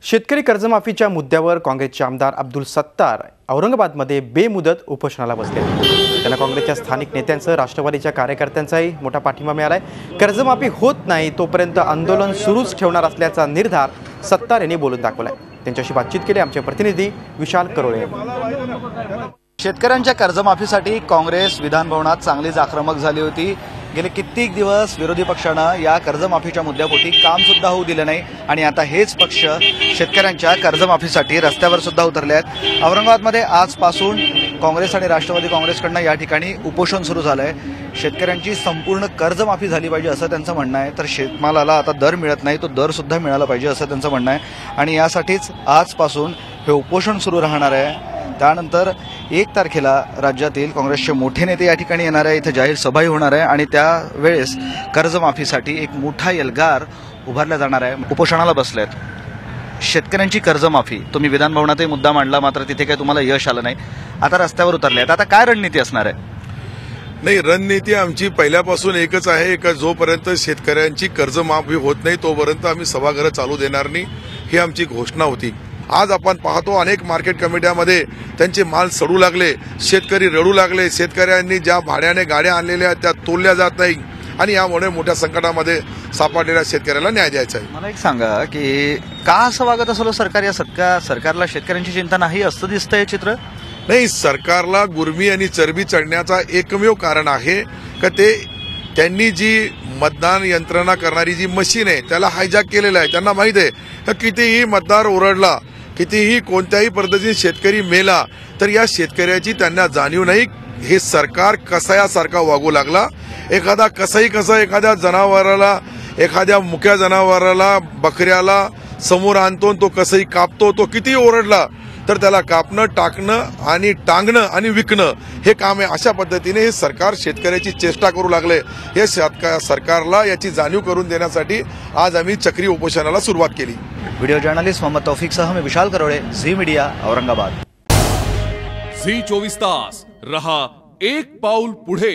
शेतकरी कर्जमाफीच्या मुद्द्यावर काँग्रेसचे आमदार अब्दुल सत्तार औरंगाबादमध्ये बेमुदत उपोषणाला बसले। त्यांना काँग्रेसच्या स्थानिक नेत्यांसह राष्ट्रवादीच्या कार्यकर्त्यांचाही मोठा पाठिंबा मिळालाय। कर्जमाफी होत नाही तोपर्यंत आंदोलन सुरूच ठेवणार असल्याचा निर्धार सत्तार यांनी बोलून दाखवलाय। त्यांच्याशी बातचीत केली आमचे प्रतिनिधी विशाल करोळे। शेतकऱ्यांच्या कर्जमाफीसाठी काँग्रेस विधानभवनात चांगलीच आक्रमक झाली होती। गेले कित्येक दिवस विरोधी पक्षानं या कर्जमाफीच्या मुद्द्यापोटी काम सुद्धा होऊ दिलं नाही आणि आता हेच पक्ष शेतकऱ्यांच्या कर्जमाफीसाठी रस्त्यावर सुद्धा उतरले आहेत। औरंगाबादमध्ये आजपासून काँग्रेस आणि राष्ट्रवादी काँग्रेसकडनं या ठिकाणी उपोषण सुरू झालंय। शेतकऱ्यांची संपूर्ण कर्जमाफी झाली पाहिजे असं त्यांचं म्हणणं आहे। तर शेतमालाला आता दर मिळत नाही, तो दर सुद्धा मिळाला पाहिजे असं त्यांचं म्हणणं आहे आणि यासाठीच आजपासून हे उपोषण सुरू राहणार आहे। त्यानंतर 1 तारखेला राज्यातील काँग्रेसचे मोठे नेते या ठिकाणी येणार आहे, इथे जाहीर सभाही होणार आहे आणि त्यावेळेस कर्जमाफीसाठी एक मोठा एल्गार उभारला जाणार आहे। उपोषणाला बसलेत शेतकऱ्यांची कर्जमाफी। तुम्ही विधानभवनातही मुद्दा मांडला, मात्र तिथे काही तुम्हाला यश आलं नाही, आता रस्त्यावर उतरले आहेत। आता काय रणनीती असणार आहे? नाही, रणनीती आमची पहिल्यापासून एकच आहे की जोपर्यंत शेतकऱ्यांची कर्जमाफी होत नाही तोपर्यंत आम्ही सभागृह चालू देणार नाही, ही आमची घोषणा होती। आज आपण पाहतो अनेक मार्केट कमिट्यामध्ये त्यांचे माल सडू लागले, शेतकरी रडू लागले, शेतकऱ्यांनी ज्या भाड्याने गाड्या आणलेल्या त्या तोलल्या जात नाही आणि यामुळे मोठ्या संकटामध्ये सापडलेल्या शेतकऱ्याला न्याय द्यायचा आहे। मला एक सांगा की का असं वागत असेल सरकार? या सरकारला शेतकऱ्यांची चिंता नाही असं दिसतंय चित्र? नाही, सरकारला गुर्मी आणि चरबी चढण्याचा एकमेव कारण आहे की त्यांनी जी मतदान यंत्रणा करणारी जी मशीन आहे त्याला हायजॅक केलेलं आहे। त्यांना माहित आहे की कितीही मतदार ओरडला, कितीही कोणत्याही पद्धतीने शेतकरी मेला तर या शेतकऱ्याची त्यांना जाणीव नाही। हे सरकार कसायासारखा वागू लागला। एखादा कसाई कसा एखाद्या जनावराला, एखाद्या मुक्या जनावराला, बकऱ्याला समोर आणतो, तो कसाई कापतो, तो कितीही ओरडला तर त्याला कापणं, टाकणं आणि टांगणं आणि विकणं हे काम आहे। अशा पद्धतीने हे सरकार शेतकऱ्याची चेष्टा करू लागले। हे सरकारला याची जाणीव करून देण्यासाठी आज आम्ही चक्री उपोषणाला सुरुवात केली। व्हिडिओ जर्नलिस्ट मोहम्मद तौफिकसह मी विशाल करोळे, झी मीडिया, औरंगाबाद। झी 24 तास रहा एक पाऊल पुढे।